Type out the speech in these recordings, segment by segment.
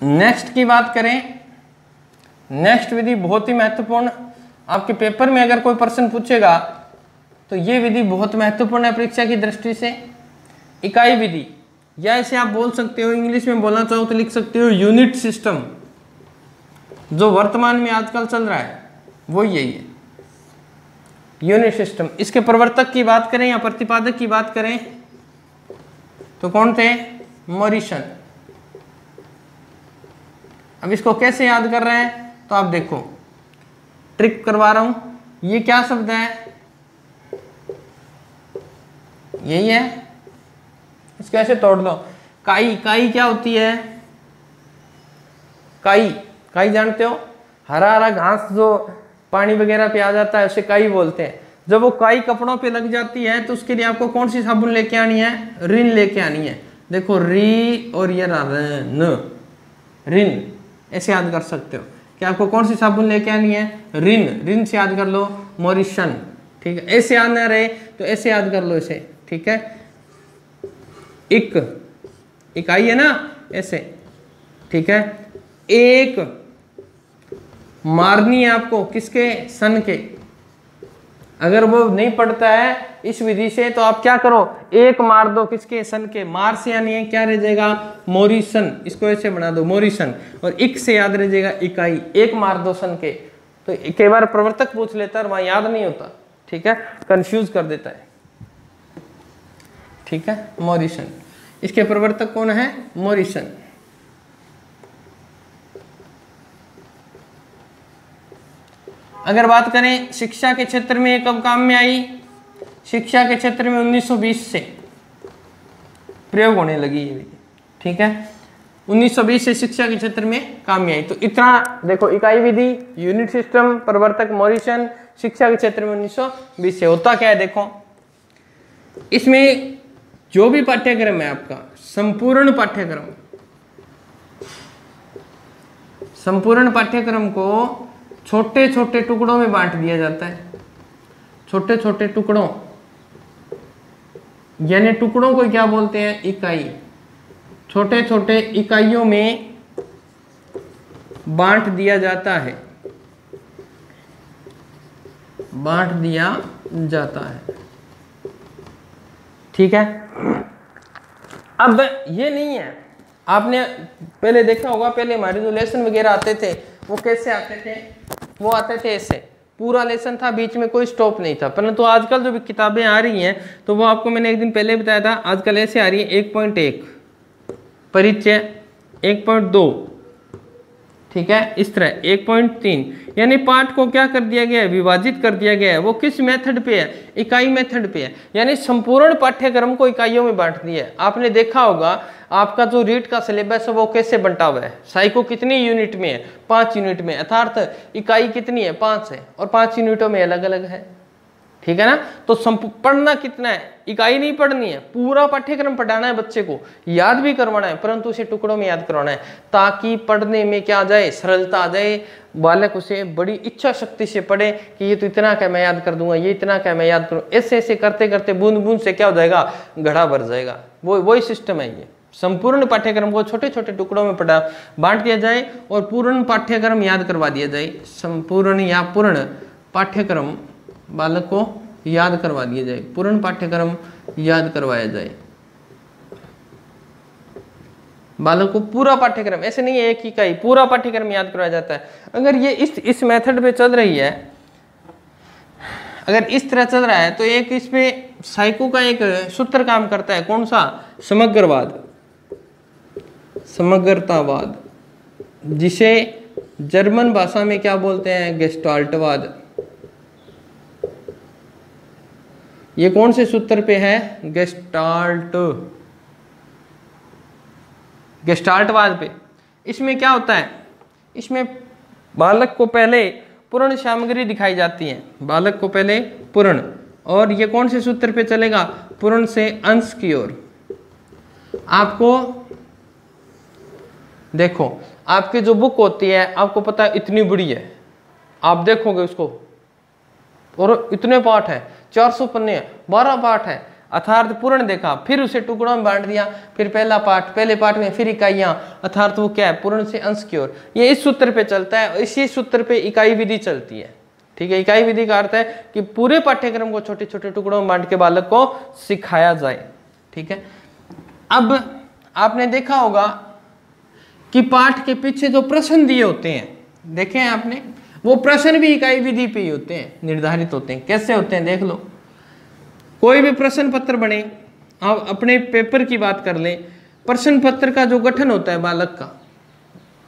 Next की बात करें, नेक्स्ट विधि बहुत ही महत्वपूर्ण, आपके पेपर में अगर कोई प्रश्न पूछेगा तो ये विधि बहुत महत्वपूर्ण है परीक्षा की दृष्टि से। इकाई विधि, या इसे आप बोल सकते हो, इंग्लिश में बोलना चाहो तो लिख सकते हो यूनिट सिस्टम। जो वर्तमान में आजकल चल रहा है वो यही है, यूनिट सिस्टम। इसके प्रवर्तक की बात करें या प्रतिपादक की बात करें तो कौन थे? मॉरिसन। अब इसको कैसे याद कर रहे हैं तो आप देखो, ट्रिक करवा रहा हूं। ये क्या शब्द है? यही है, इसको ऐसे तोड़ दो। काई, काई क्या होती है? काई, काई जानते हो? हरा हरा घास जो पानी वगैरह पे आ जाता है उसे काई बोलते हैं। जब वो काई कपड़ों पे लग जाती है तो उसके लिए आपको कौन सी साबुन लेके आनी है? रिन लेके आनी है। देखो री और ये न, रिन ऐसे याद कर सकते हो कि आपको कौन सी साबुन लेके आनी है? रिन। रिन से याद कर लो मॉरिसन, ठीक है। ऐसे याद ना रहे तो ऐसे याद कर लो इसे, ठीक है। एक इकाई है ना, ऐसे, ठीक है। एक मारनी है आपको किसके? सन के। अगर वो नहीं पड़ता है इस विधि से तो आप क्या करो? एक मार दो किसके? सन के। मार से यानी है क्या रह जाएगा? मॉरिसन। इसको ऐसे बना दो मॉरिसन, और इक से याद रह जाएगा इकाई। एक मार दो सन के। तो कई बार प्रवर्तक पूछ लेता है, वहां याद नहीं होता, ठीक है, कंफ्यूज कर देता है, ठीक है। मॉरिसन, इसके प्रवर्तक कौन है? मॉरिसन। अगर बात करें शिक्षा के क्षेत्र में कब काम में आई? शिक्षा के क्षेत्र में 1920 से प्रयोग होने लगी ये विधि, ठीक है। 1920 से शिक्षा के क्षेत्र में काम में आई। तो इतना देखो, इकाई विधि, यूनिट सिस्टम, प्रवर्तक मॉरिसन, शिक्षा के क्षेत्र में 1920 से। होता क्या है देखो, इसमें जो भी पाठ्यक्रम है आपका, संपूर्ण पाठ्यक्रम, संपूर्ण पाठ्यक्रम को छोटे छोटे टुकड़ों में बांट दिया जाता है। छोटे छोटे टुकड़ों, यानी टुकड़ों को क्या बोलते हैं? इकाई। छोटे छोटे इकाइयों में बांट दिया जाता है, बांट दिया जाता है, ठीक है। अब ये नहीं है, आपने पहले देखा होगा, पहले हमारे जो लेसन वगैरह आते थे वो कैसे आते थे? वो आते थे ऐसे, पूरा लेसन था, बीच में कोई स्टॉप नहीं था। परंतु आजकल जो भी किताबें आ रही हैं तो वो आपको मैंने एक दिन पहले बताया था, आजकल ऐसे आ रही है 1.1 परिचय, 1.2, ठीक है, इस तरह 1.3, यानी पाठ को क्या कर दिया गया है? विभाजित कर दिया गया है। वो किस मेथड पे है? इकाई मेथड पे है, यानी संपूर्ण पाठ्यक्रम को इकाइयों में बांट दिया है। आपने देखा होगा आपका जो रीट का सिलेबस है वो कैसे बंटा हुआ है। साइको कितनी यूनिट में है? 5 यूनिट में, अर्थात इकाई कितनी है? 5 है, और 5 यूनिटों में अलग अलग है, ठीक है ना। तो पढ़ना कितना है? इकाई नहीं पढ़नी है, पूरा पाठ्यक्रम पढ़ाना है बच्चे को, याद भी करवाना है, परंतु उसे टुकड़ों में याद करवाना है, ताकि पढ़ने में क्या आ जाए? सरलता आ जाए। बालक उसे बड़ी इच्छा शक्ति से पढ़े कि ये तो इतना क्या मैं याद कर दूंगा, ये इतना क्या मैं याद करूँ। ऐसे ऐसे करते करते बूंद बूंद से क्या हो जाएगा? घड़ा भर जाएगा। वही सिस्टम है ये। संपूर्ण पाठ्यक्रम को छोटे छोटे टुकड़ों में बांट दिया जाए और पूर्ण पाठ्यक्रम याद करवा दिया जाए। संपूर्ण या पूर्ण पाठ्यक्रम बालक को याद करवा दिया जाए, पूर्ण पाठ्यक्रम याद करवाया जाए बालक को। पूरा पाठ्यक्रम, ऐसे नहीं है एक इकाई, पूरा पाठ्यक्रम याद करवाया जाता है। अगर ये इस मेथड पे चल रही है, अगर इस तरह चल रहा है तो एक इसमें साइको का एक सूत्र काम करता है, कौन सा? समग्रवाद, समग्रतावाद, जिसे जर्मन भाषा में क्या बोलते हैं? गेस्टाल्टवाद। ये कौन से सूत्र पे है? गेस्टाल्टवाद पे। इसमें क्या होता है? इसमें बालक को पहले पूर्ण सामग्री दिखाई जाती है, बालक को पहले पूर्ण, और ये कौन से सूत्र पे चलेगा? पूर्ण से अंश की ओर। आपको देखो, आपकी जो बुक होती है आपको पता है इतनी बड़ी है, आप देखोगे उसको, और इतने पाठ है, 400 पन्ने हैं, 12 पाठ है। अर्थात पूर्ण देखा, फिर उसे टुकड़ों में बांट दिया, फिर पहला पार्ट, पहले पार्ट में फिर इकाइयां, अर्थात वो क्या है, पूर्ण से अंश की ओर। ये इस सूत्र पे चलता है, इसी सूत्र पे इकाई विधि चलती है। ठीक है, इकाई विधि का अर्थ है कि पूरे पाठ्यक्रम को छोटे छोटे टुकड़ों में बांट के बालक को सिखाया जाए। ठीक है, अब आपने देखा होगा कि पाठ के पीछे जो प्रश्न दिए होते हैं, देखे हैं आपने, वो प्रश्न भी इकाई विधि पे ही होते हैं, निर्धारित होते हैं। कैसे होते हैं देख लो। कोई भी प्रश्न पत्र बने, आप अपने पेपर की बात कर लें, प्रश्न पत्र का जो गठन होता है बालक का,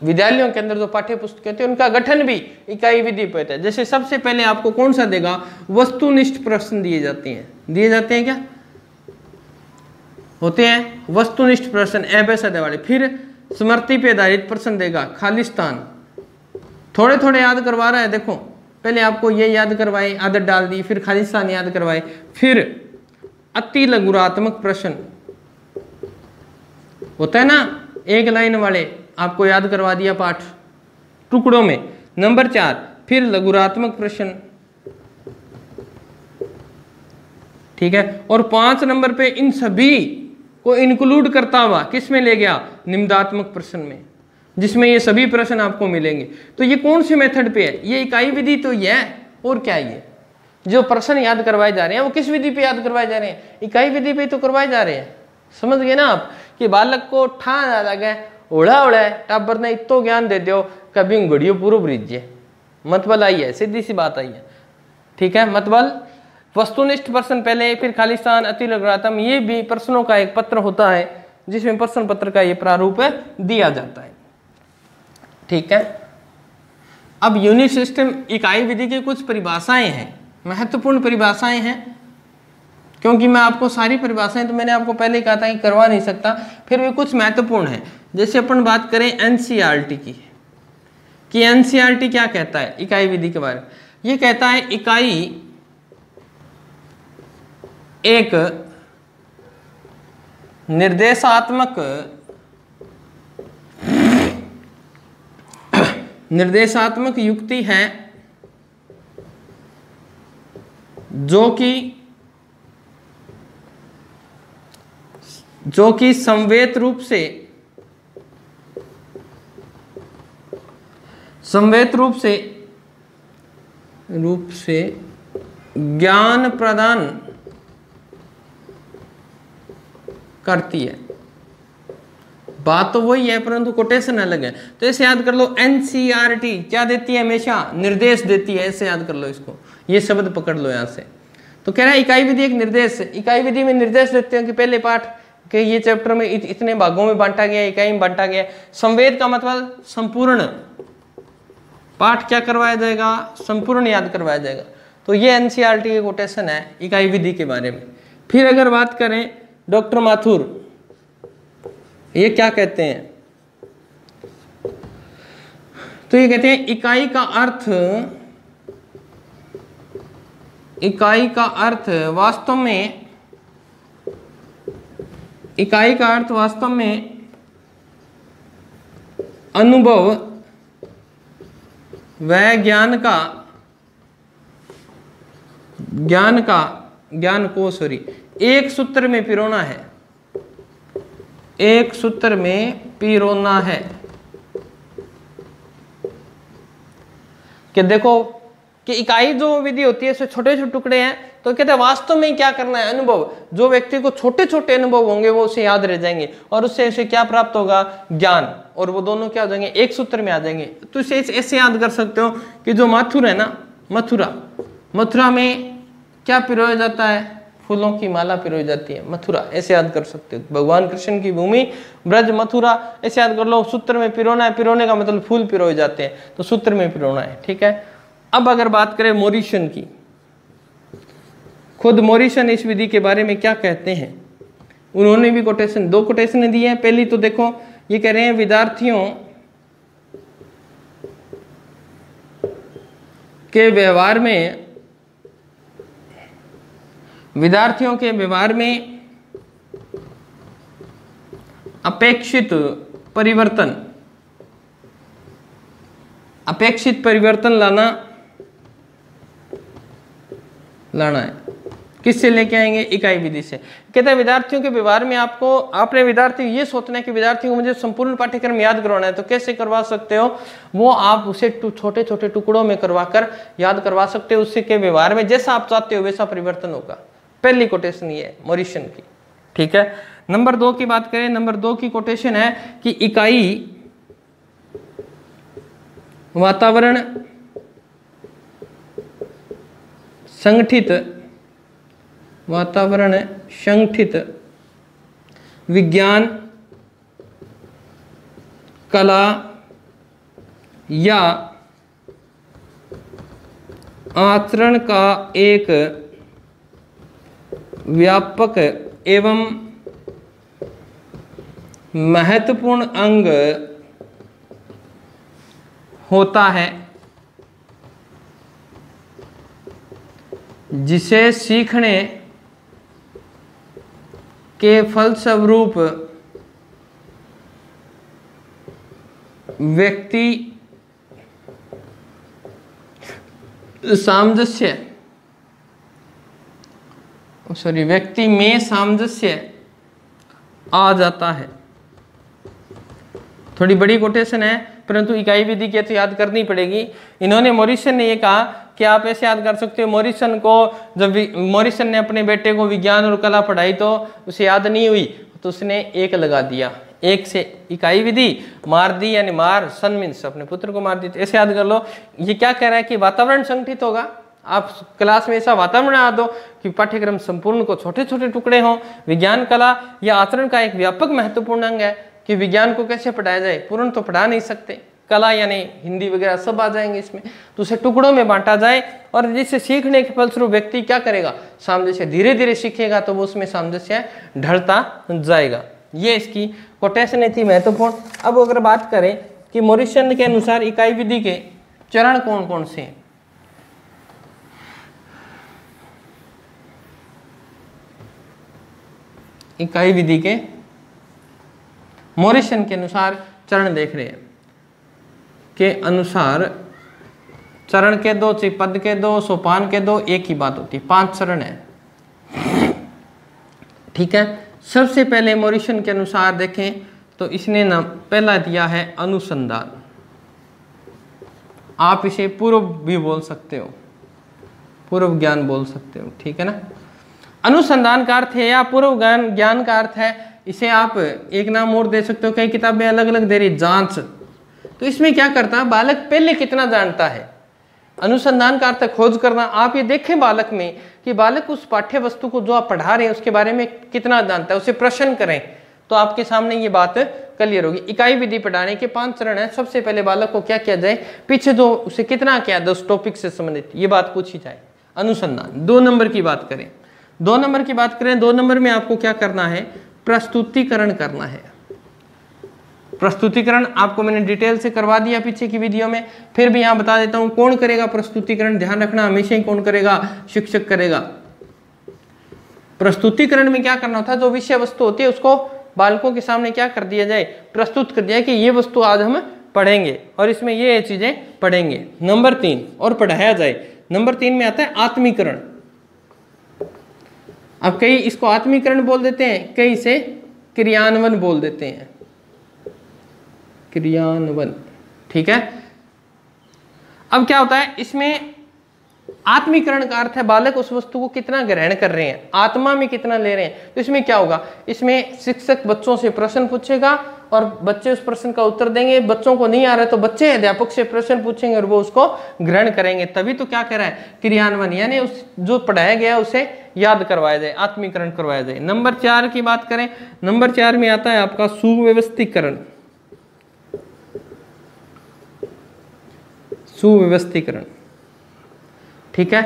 विद्यालयों के अंदर जो पाठ्य पुस्तक होते हैं उनका गठन भी इकाई विधि पे होता है। जैसे सबसे पहले आपको कौन सा देगा, वस्तुनिष्ठ प्रश्न दिए जाते हैं। दिए जाते हैं क्या, होते हैं वस्तुनिष्ठ प्रश्न, अभ्यास वाले। फिर स्मृति पे आधारित प्रश्न देगा, खालिस्तान, थोड़े थोड़े याद करवा रहा है। देखो पहले आपको ये याद करवाए, आदत डाल दी, फिर खालिस्तान याद करवाए, फिर अति लघुरात्मक प्रश्न होता है ना, एक लाइन वाले, आपको याद करवा दिया पाठ टुकड़ों में। नंबर 4, फिर लघुरात्मक प्रश्न। ठीक है, और 5 नंबर पे इन सभी को इंक्लूड करता हुआ किस में ले गया, निम्नात्मक प्रश्न में, जिसमें ये सभी प्रश्न आपको मिलेंगे। तो ये कौन से मेथड पे है, ये इकाई विधि तो ये है, और क्या है, ये जो प्रश्न याद करवाए जा रहे हैं वो किस विधि पे याद करवाए जा रहे हैं, इकाई विधि पे तो करवाए जा रहे हैं। समझ गए ना आप, कि बालक को ठान आ लगे, ओढ़ा ओढ़ा है टाबर ने इतो ज्ञान दे दो, कभी घड़ियो पूरा ब्रिज मतबल आई है, सीधी सी बात आई है। ठीक है, मतबल वस्तुनिष्ठ प्रश्न पहले, फिर खालिस्तान, अति लघुरात्मक, ये भी प्रश्नों का एक पत्र होता है जिसमें प्रश्न पत्र का ये प्रारूप दिया जाता है। ठीक है, अब यूनिट सिस्टम इकाई विधि की कुछ परिभाषाएं हैं, महत्वपूर्ण परिभाषाएं हैं, क्योंकि मैं आपको सारी परिभाषाएं तो मैंने आपको पहले कहा था कि करवा नहीं सकता, फिर भी कुछ महत्वपूर्ण है। जैसे अपन बात करें एनसीईआरटी की, कि एनसीईआरटी क्या कहता है इकाई विधि के बारे में। ये कहता है इकाई एक निर्देशात्मक युक्ति है जो कि संवेद रूप से ज्ञान प्रदान करती है। बात तो वही है परंतु कोटेशन अलग है। तो ऐसे याद कर लो, एनसीईआरटी क्या देती है, हमेशा निर्देश देती है, ऐसे याद कर लो इसको, ये शब्द पकड़ लो यहां से। तो कह रहा है इकाई विधि एक निर्देश है, इकाई विधि में निर्देश देते हैं कि पहले पाठ के ये चैप्टर में इतने भागों में बांटा गया, इकाई में बांटा गया। संवेद का मतलब संपूर्ण पाठ क्या करवाया जाएगा, संपूर्ण याद करवाया जाएगा। तो ये एनसीईआरटी के कोटेशन है इकाई विधि के बारे में। फिर अगर बात करें डॉक्टर माथुर, ये क्या कहते हैं, तो ये कहते हैं इकाई का अर्थ वास्तव में अनुभव व ज्ञान को एक सूत्र में पिरोना है, एक सूत्र में पिरोना है। कि देखो कि इकाई जो विधि होती है इसमें छोटे छोटे टुकड़े हैं, तो कहते हैं वास्तव में क्या करना है, अनुभव। जो व्यक्ति को छोटे छोटे अनुभव होंगे वो उसे याद रह जाएंगे और उससे उसे क्या प्राप्त होगा, ज्ञान, और वो दोनों क्या हो जाएंगे, एक सूत्र में आ जाएंगे। तो इसे ऐसे याद कर सकते हो कि जो माथुर है ना, मथुरा में क्या पिरोया जाता है, फूलों की माला पिरोई जाती है, मथुरा, ऐसे याद कर सकते हो। भगवान कृष्ण की भूमि ब्रज मथुरा, ऐसे याद कर लो। सूत्र में पिरोना है, पिरोने का मतलब फूल पिरोए जाते हैं, तो सूत्र में पिरोना है। ठीक है, अब अगर बात करें मोरिसन की, खुद मोरिसन इस विधि के बारे में क्या कहते हैं, उन्होंने भी कोटेशन, 2 कोटेशन दी है। पहली तो देखो, ये कह रहे हैं विद्यार्थियों के व्यवहार में अपेक्षित परिवर्तन लाना है। किससे लेके आएंगे? इकाई विधि से। कहते हैं विद्यार्थियों के व्यवहार में आपने विद्यार्थी ये सोचना है कि विद्यार्थियों को मुझे संपूर्ण पाठ्यक्रम याद करवाना है, तो कैसे करवा सकते हो? वो आप उसे छोटे छोटे टुकड़ों में करवाकर याद करवा सकते हो। उससे के व्यवहार में जैसा आप चाहते हो वैसा परिवर्तन होगा। पहली कोटेशन ये है मॉरिसन की, ठीक है। नंबर 2 की बात करें, नंबर 2 की कोटेशन है कि इकाई वातावरण संगठित विज्ञान, कला या आचरण का एक व्यापक एवं महत्वपूर्ण अंग होता है, जिसे सीखने के फलस्वरूप व्यक्ति में सामंजस्य आ जाता है। थोड़ी बड़ी कोटेशन है, परंतु इकाई विधि की तो याद करनी पड़ेगी। इन्होंने मॉरिसन ने ये कहा कि आप ऐसे याद कर सकते हो, मॉरिसन को जब मॉरिसन ने अपने बेटे को विज्ञान और कला पढ़ाई तो उसे याद नहीं हुई, तो उसने 1 लगा दिया। 1 से इकाई विधि, मार दी यानी मार, सन मीन्स अपने पुत्र को मार दी। तो ऐसे याद कर लो। ये क्या कह रहा है कि वातावरण संगठित होगा। आप क्लास में ऐसा वातावरण बना दो कि पाठ्यक्रम संपूर्ण को छोटे छोटे टुकड़े हों। विज्ञान, कला या आचरण का एक व्यापक महत्वपूर्ण अंग है कि विज्ञान को कैसे पढ़ाया जाए। पूर्ण तो पढ़ा नहीं सकते, कला यानी हिंदी वगैरह सब आ जाएंगे इसमें, तो उसे टुकड़ों में बांटा जाए और जिससे सीखने के फलस्वरूप व्यक्ति क्या करेगा? सामंजस्य धीरे धीरे सीखेगा, तो वो उसमें सामंजस्य ढलता जाएगा। ये इसकी कोटेशन थी महत्वपूर्ण। अब अगर बात करें कि मॉरिसन के अनुसार इकाई विधि के चरण कौन कौन से हैं, इकाई विधि के मॉरिसन के अनुसार चरण देख रहे हैं के अनुसार चरण के 2, पद के 2, सोपान के 2, एक ही बात होती है। 5 चरण है, ठीक है। सबसे पहले मॉरिसन के अनुसार देखें तो इसने ना पहला दिया है अनुसंधान। आप इसे पूर्व भी बोल सकते हो, पूर्व ज्ञान बोल सकते हो, ठीक है ना। अनुसंधान का अर्थ है या पूर्व ज्ञान का अर्थ है, इसे आप एक नाम और दे सकते हो, कई किताबें अलग अलग दे रही, जांच। तो इसमें क्या करता है, बालक पहले कितना जानता है। अनुसंधान का अर्थ है खोज करना। आप ये देखें बालक में कि बालक उस पाठ्य वस्तु को जो आप पढ़ा रहे हैं उसके बारे में कितना जानता है, उसे प्रश्न करें तो आपके सामने ये बात क्लियर होगी। इकाई विधि पढ़ाने के 5 चरण है। सबसे पहले बालक को क्या किया जाए, पीछे जो उसे कितना क्या है उस टॉपिक से संबंधित ये बात पूछी जाए, अनुसंधान। 2 नंबर की बात करें, 2 नंबर की बात करें, 2 नंबर में आपको क्या करना है, प्रस्तुतिकरण करना है। प्रस्तुतिकरण आपको मैंने डिटेल से करवा दिया पीछे की वीडियो में, फिर भी यहां बता देता हूं कौन करेगा प्रस्तुतिकरण। ध्यान रखना हमेशा ही कौन करेगा, शिक्षक करेगा। प्रस्तुतिकरण में क्या करना होता है, जो विषय वस्तु होती है उसको बालकों के सामने क्या कर दिया जाए, प्रस्तुत कर दिया कि ये वस्तु आज हम पढ़ेंगे और इसमें ये चीजें पढ़ेंगे। नंबर 3 और पढ़ाया जाए। नंबर 3 में आता है आत्मीकरण। अब कई इसको आत्मीकरण बोल देते हैं, कई इसे क्रियान्वयन बोल देते हैं, क्रियान्वयन, ठीक है। अब क्या होता है इसमें, आत्मीकरण का अर्थ है बालक उस वस्तु को कितना ग्रहण कर रहे हैं, आत्मा में कितना ले रहे हैं। तो इसमें क्या होगा, इसमें शिक्षक बच्चों से प्रश्न पूछेगा और बच्चे उस प्रश्न का उत्तर देंगे। बच्चों को नहीं आ रहा है तो बच्चे अध्यापक से प्रश्न पूछेंगे और वो उसको ग्रहण करेंगे। तभी तो क्या कह रहा है, क्रियान्वयन, यानी उस जो पढ़ाया गया उसे याद करवाया जाए, आत्मीकरण करवाया जाए। नंबर 4 की बात करें, नंबर 4 में आता है आपका सुव्यवस्थीकरण। सुव्यवस्थीकरण, ठीक है।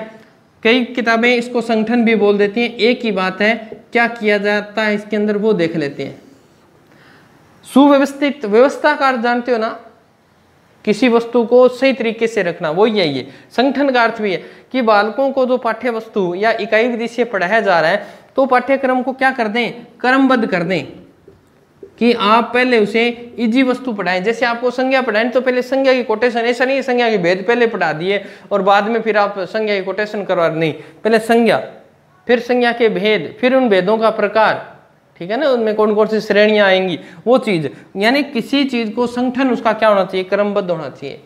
कई किताबें इसको संगठन भी बोल देती हैं, एक ही बात है, क्या किया जाता है इसके अंदर वो देख लेते हैं। सुव्यवस्थित, व्यवस्था का अर्थ जानते हो ना, किसी वस्तु को सही तरीके से रखना, वो यही है। संगठन का अर्थ भी है कि बालकों को जो पाठ्य वस्तु या इकाई विधि से पढ़ाया जा रहा है तो पाठ्यक्रम को क्या कर दें, क्रमबद्ध कर दें कि आप पहले उसे इजी वस्तु पढ़ाएं। जैसे आपको संज्ञा पढ़ाएं तो पहले संज्ञा की कोटेशन, ऐसा नहीं संज्ञा के भेद पहले पढ़ा दिए और बाद में फिर आप संज्ञा की कोटेशन करवा, नहीं, पहले संज्ञा, फिर संज्ञा के भेद, फिर उन भेदों का प्रकार, ठीक है ना, उनमें कौन कौन सी श्रेणियां आएंगी, वो चीज, यानी किसी चीज को संगठन उसका क्या होना चाहिए, क्रमबद्ध होना चाहिए।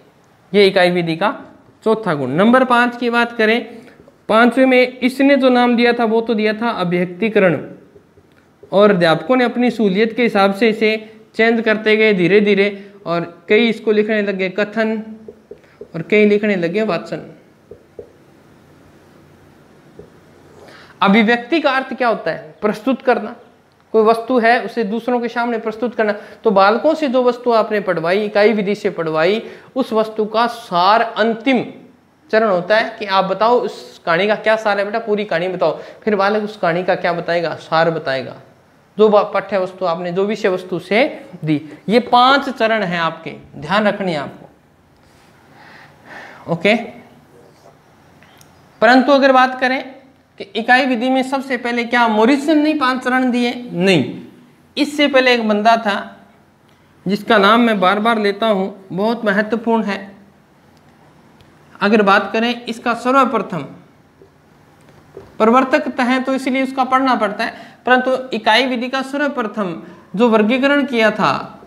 ये इकाई विधि का चौथा गुण। नंबर 5 की बात करें, 5वें में इसने जो नाम दिया था वो तो दिया था अभिव्यक्तिकरण, और अध्यापकों ने अपनी सहूलियत के हिसाब से इसे चेंज करते गए धीरे धीरे, और कई इसको लिखने लगे कथन और कई लिखने लगे वाचन। अभिव्यक्ति का अर्थ क्या होता है, प्रस्तुत करना, कोई वस्तु है उसे दूसरों के सामने प्रस्तुत करना। तो बालकों से जो वस्तु आपने पढ़वाई, इकाई विधि से पढ़वाई, उस वस्तु का सार अंतिम चरण होता है कि आप बताओ उस कहानी का क्या सार है बेटा, पूरी कहानी बताओ। फिर बालक उस कहानी का क्या बताएगा, सार बताएगा, जो पाठ्य वस्तु आपने जो विषय वस्तु से दी। ये 5 चरण हैं आपके, ध्यान रखने हैं आपको, ओके। परंतु अगर बात करें कि इकाई विधि में सबसे पहले क्या मोरिसन ने 5 चरण दिए, नहीं, इससे पहले एक बंदा था जिसका नाम मैं बार बार लेता हूं, बहुत महत्वपूर्ण है। अगर बात करें इसका सर्वप्रथम प्रवर्तक है तो इसलिए उसका पढ़ना पड़ता है, परंतु इकाई विधि का सर्वप्रथम जो वर्गीकरण किया था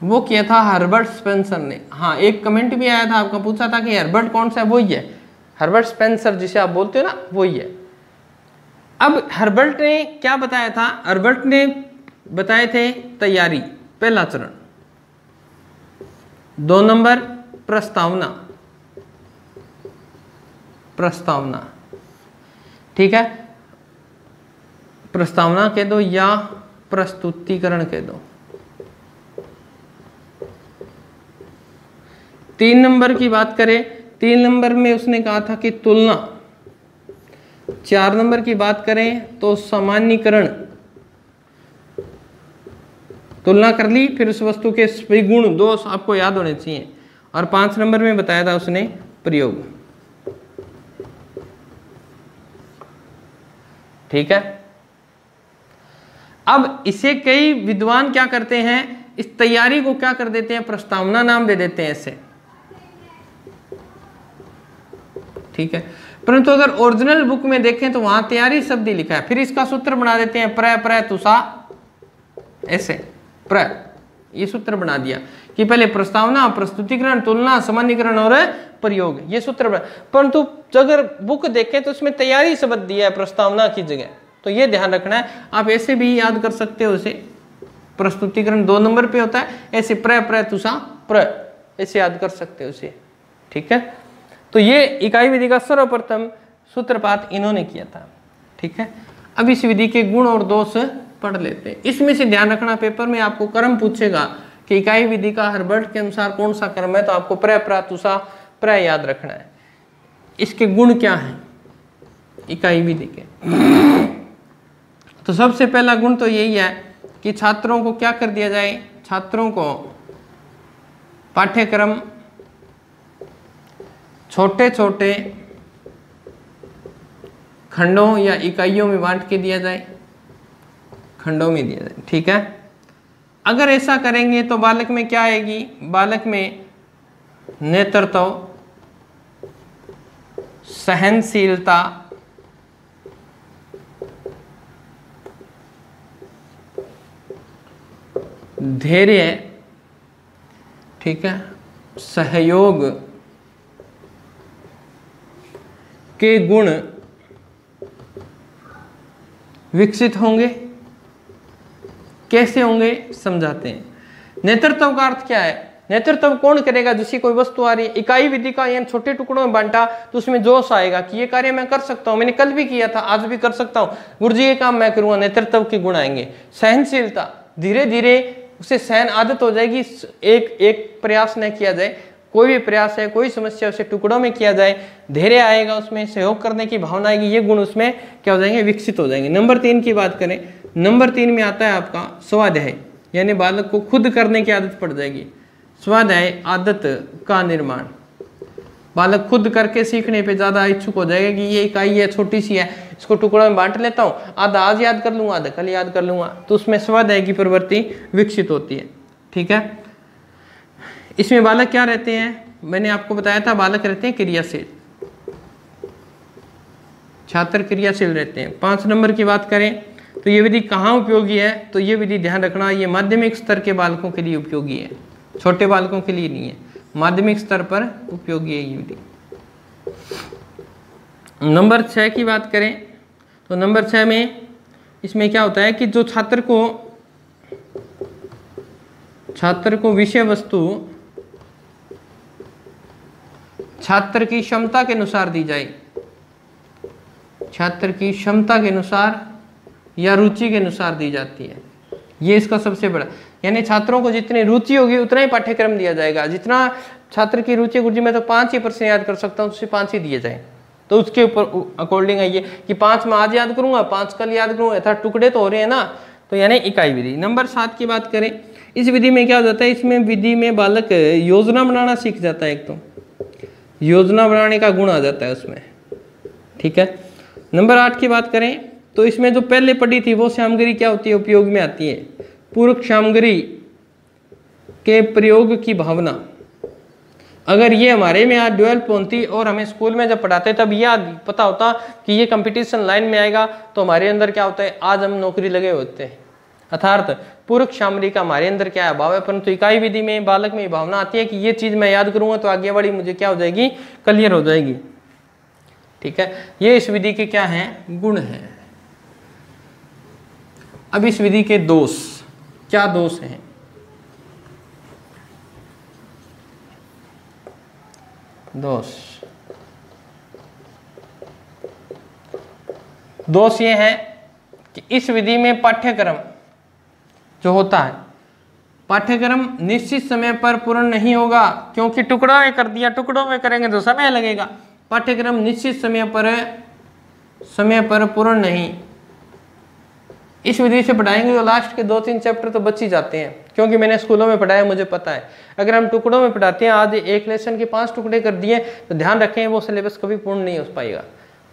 वो किया था हर्बर्ट स्पेंसर ने। हाँ, एक कमेंट भी आया था आपका, पूछा था कि हर्बर्ट कौन सा है, वही है हर्बर्ट स्पेंसर जिसे आप बोलते हो ना, वही है। अब हर्बर्ट ने क्या बताया था, हर्बर्ट ने बताए थे तैयारी, पहला चरण। 2 नंबर प्रस्तावना, प्रस्तावना, ठीक है, प्रस्तावना कह दो या प्रस्तुतिकरण कह दो। 3 नंबर की बात करें, 3 नंबर में उसने कहा था कि तुलना। 4 नंबर की बात करें तो सामान्यीकरण, तुलना कर ली, फिर उस वस्तु के सभी गुण दोष आपको याद होने चाहिए। और 5 नंबर में बताया था उसने प्रयोग, ठीक है। अब इसे कई विद्वान क्या करते हैं, इस तैयारी को क्या कर देते हैं, प्रस्तावना नाम दे देते हैं इसे, ठीक है। परंतु अगर ओरिजिनल बुक में देखें तो वहां तैयारी शब्द ही लिखा है, फिर इसका सूत्र बना देते हैं प्र तुषा, ऐसे प्र, ये सूत्र बना दिया कि पहले प्रस्तावना, प्रस्तुतिकरण, तुलना, सामान्यीकरण और प्रयोग, ये सूत्र बना। परंतु अगर बुक देखें तो उसमें तैयारी शब्द दिया है प्रस्तावना की जगह, तो ये ध्यान रखना है। आप ऐसे भी याद कर सकते हो उसे, प्रस्तुतिकरण 2 नंबर पे होता है, ऐसे प्र तुषा प्र, ऐसे याद कर सकते हो उसे, ठीक है। तो ये इकाई विधि का सर्वप्रथम सूत्रपात इन्होंने किया था, ठीक है। अब इस विधि के गुण और दोष पढ़ लेते हैं। इसमें से ध्यान रखना, पेपर में आपको क्रम पूछेगा कि इकाई विधि का हर्बर्ट के अनुसार कौन सा क्रम है, तो आपको प्र तुषा प्र याद रखना है। इसके गुण क्या हैं इकाई विधि के, तो सबसे पहला गुण तो यही है कि छात्रों को क्या कर दिया जाए, छात्रों को पाठ्यक्रम छोटे छोटे खंडों या इकाइयों में बांट के दिया जाए, खंडों में दिया जाए, ठीक है। अगर ऐसा करेंगे तो बालक में क्या आएगी, बालक में नेतृत्व, सहनशीलता, धैर्य, ठीक है, सहयोग के गुण विकसित होंगे। कैसे होंगे समझाते हैं। नेतृत्व का अर्थ क्या है, नेतृत्व कौन करेगा, जिसकी कोई वस्तु आ रही है, इकाई विधि का यानी छोटे टुकड़ों में बांटा तो उसमें जोश आएगा कि ये कार्य मैं कर सकता हूं, मैंने कल भी किया था, आज भी कर सकता हूं, गुरुजी ये काम मैं करूंगा, नेतृत्व के गुण आएंगे। सहनशीलता, धीरे धीरे उसे सहन आदत हो जाएगी, एक एक प्रयास न किया जाए, कोई भी प्रयास है, कोई समस्या उसे टुकड़ों में किया जाए, धैर्य आएगा, उसमें सहयोग करने की भावना आएगी, ये गुण उसमें क्या हो जाएंगे, विकसित हो जाएंगे। नंबर 3 की बात करें, नंबर 3 में आता है आपका स्वाध्याय, यानी बालक को खुद करने की आदत पड़ जाएगी। स्वाध्याय आदत का निर्माण, बालक खुद करके सीखने पे ज्यादा इच्छुक हो जाएगा कि ये इकाई है, छोटी सी है, इसको टुकड़ों में बांट लेता हूँ, आधा आज याद कर लूंगा, आधा कल याद कर लूंगा, तो उसमें स्वाध्याय की प्रवृत्ति विकसित होती है, ठीक है। इसमें बालक क्या रहते हैं, मैंने आपको बताया था बालक रहते हैं क्रियाशील, छात्र क्रियाशील रहते हैं। 5 नंबर की बात करें तो ये विधि कहाँ उपयोगी है, तो ये विधि ध्यान रखना ये माध्यमिक स्तर के बालकों के लिए उपयोगी है, छोटे बालकों के लिए नहीं है, माध्यमिक स्तर पर उपयोगी है ये विधि। नंबर 6 की बात करें तो नंबर 6 में इसमें क्या होता है कि जो छात्र को विषय वस्तु छात्र की क्षमता के अनुसार दी जाए, छात्र की क्षमता के अनुसार या रुचि के अनुसार दी जाती है। ये इसका सबसे बड़ा, यानी छात्रों को जितनी रुचि होगी उतना ही पाठ्यक्रम दिया जाएगा। जितना छात्र की रुचि गुरुजी मैं तो 5 ही प्रश्न याद कर सकता हूँ, उससे 5 ही दिए जाए, तो उसके ऊपर अकॉर्डिंग है ये कि 5 मैं आज याद करूंगा, 5 कल याद करूंगा, अर्थात टुकड़े तो हो रहे हैं ना, तो यानी इकाई विधि। नंबर 7 की बात करें, इस विधि में क्या हो जाता है, इसमें विधि में बालक योजना बनाना सीख जाता है, एक तो योजना बनाने का गुण आ जाता है उसमें, ठीक है। नंबर 8 की बात करें तो इसमें जो पहले पढ़ी थी वो सामग्री क्या होती है, उपयोग में आती है। पूरक सामग्री के प्रयोग की भावना, अगर ये हमारे में आज डेवलप होती और हमें स्कूल में जब पढ़ाते तब ये पता होता कि ये कंपटीशन लाइन में आएगा, तो हमारे अंदर क्या होता है, आज हम नौकरी लगे होते हैं। अर्थात पूरक सामग्री का हमारे अंदर क्या अभाव है, परंतु इकाई विधि में बालक में भावना आती है कि ये चीज मैं याद करूंगा तो आगे वाली मुझे क्या हो जाएगी, क्लियर हो जाएगी, ठीक है। ये इस विधि के क्या हैं, गुण हैं। अब इस विधि के दोष, क्या दोष हैं, दोष ये है कि इस विधि में पाठ्यक्रम जो होता है, पाठ्यक्रम निश्चित समय पर पूर्ण नहीं होगा, क्योंकि टुकड़ों में कर दिया, टुकड़ों में करेंगे तो समय लगेगा। पाठ्यक्रम निश्चित समय पर पूर्ण नहीं, इस विधि से पढ़ाएंगे तो लास्ट के 2-3 चैप्टर तो बच ही जाते हैं, क्योंकि मैंने स्कूलों में पढ़ाया, मुझे पता है। अगर हम टुकड़ों में पढ़ाते हैं, आज एक लेसन के 5 टुकड़े कर दिए, तो ध्यान रखें वो सिलेबस कभी पूर्ण नहीं हो पाएगा,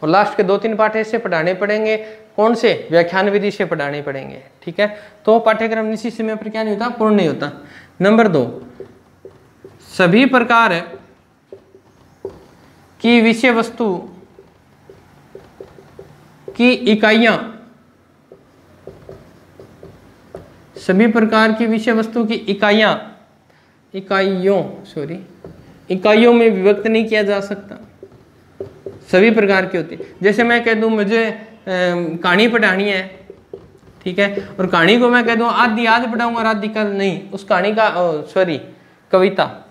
और लास्ट के 2-3 पाठ ऐसे पढ़ाने पड़ेंगे, कौन से, व्याख्यान विधि से पढ़ाने पड़ेंगे, ठीक है। तो पाठ्यक्रम निश्चित समय पर क्या नहीं होता, पूर्ण नहीं होता। नंबर 2, सभी प्रकार की विषय वस्तु की इकाइयों में विभक्त नहीं किया जा सकता, सभी प्रकार की होती है। जैसे मैं कह दूं मुझे कहानी पढ़ानी है, ठीक है, और कहानी को मैं कह दूं आधी आज पढ़ाऊंगा और आधी कल नहीं, उस कहानी का कविता,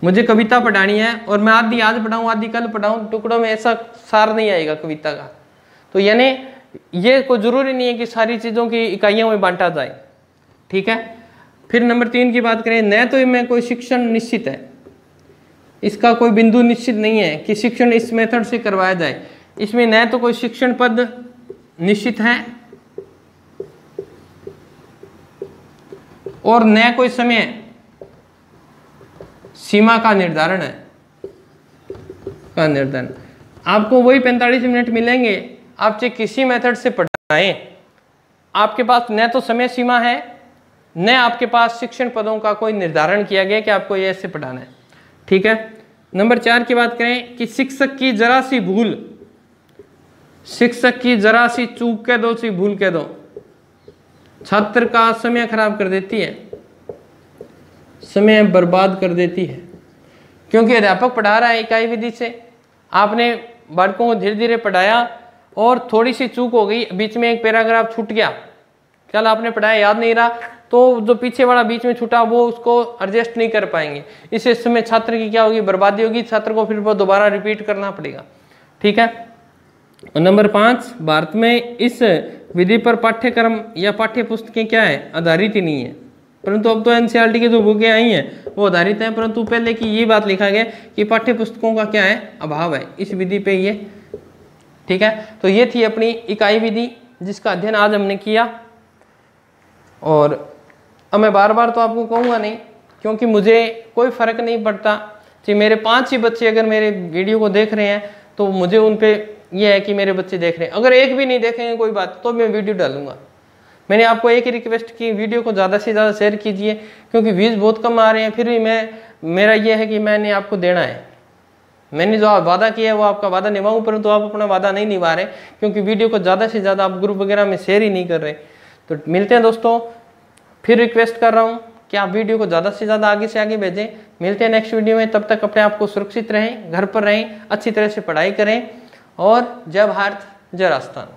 मुझे कविता पढ़ानी है और मैं आधी आज पढ़ाऊं आधी कल पढ़ाऊं, टुकड़ों में ऐसा सार नहीं आएगा कविता का। तो यानी ये कोई जरूरी नहीं है कि सारी चीजों की इकाइयों में बांटा जाए, ठीक है। फिर नंबर 3 की बात करें, न तो इनमें कोई शिक्षण निश्चित है, इसका कोई बिंदु निश्चित नहीं है कि शिक्षण इस मेथड से करवाया जाए। इसमें न तो कोई शिक्षण पद निश्चित है और न कोई समय सीमा का निर्धारण है, आपको वही 45 मिनट मिलेंगे, आप चाहे किसी मेथड से पढ़ाएं, आपके पास न तो समय सीमा है, न आपके पास शिक्षण पदों का कोई निर्धारण किया गया कि आपको ये ऐसे पढ़ाना है, ठीक है। नंबर 4 की बात करें कि शिक्षक की जरा सी भूल, शिक्षक की जरा सी चूक कह दो, सी भूल कह दो, छात्र का समय खराब कर देती है, समय बर्बाद कर देती है। क्योंकि अध्यापक पढ़ा रहा है इकाई विधि से, आपने बालकों को धीरे धीरे पढ़ाया और थोड़ी सी चूक हो गई, बीच में एक पैराग्राफ छूट गया, कल आपने पढ़ाया याद नहीं रहा, तो जो पीछे वाला बीच में छूटा वो उसको एडजस्ट नहीं कर पाएंगे, इस समय छात्र की क्या होगी, बर्बादी होगी, छात्र को फिर वो दोबारा रिपीट करना पड़ेगा, ठीक है। और नंबर 5, भारत में इस विधि पर पाठ्यक्रम या पाठ्य पुस्तकें क्या है, आधारित ही नहीं है, परंतु अब तो एनसीईआरटी की जो बुकें आई हैं वो आधारित हैं, परंतु पहले की ये बात लिखा गया कि पाठ्य पुस्तकों का क्या है, अभाव है इस विधि पे ये, ठीक है। तो ये थी अपनी इकाई विधि जिसका अध्ययन आज हमने किया, और अब मैं बार बार तो आपको कहूँगा नहीं, क्योंकि मुझे कोई फ़र्क नहीं पड़ता कि मेरे 5 ही बच्चे अगर मेरे वीडियो को देख रहे हैं तो मुझे उन पे ये है कि मेरे बच्चे देख रहे हैं, अगर एक भी नहीं देखेंगे कोई बात, तो मैं वीडियो डालूंगा। मैंने आपको एक ही रिक्वेस्ट की, वीडियो को ज़्यादा से ज़्यादा शेयर कीजिए, क्योंकि व्यूज़ बहुत कम आ रहे हैं, फिर भी मेरा ये है कि मैंने आपको देना है, मैंने जो वादा किया है वो आपका वादा निभाऊं, परंतु आप अपना वादा नहीं निभा रहे, क्योंकि वीडियो को ज़्यादा से ज़्यादा आप ग्रुप वगैरह में शेयर ही नहीं कर रहे। तो मिलते हैं दोस्तों, फिर रिक्वेस्ट कर रहा हूँ कि आप वीडियो को ज़्यादा से ज़्यादा आगे से आगे भेजें। मिलते हैं नेक्स्ट वीडियो में, तब तक अपने आप को सुरक्षित रहें, घर पर रहें, अच्छी तरह से पढ़ाई करें, और जय भारत जय राजस्थान।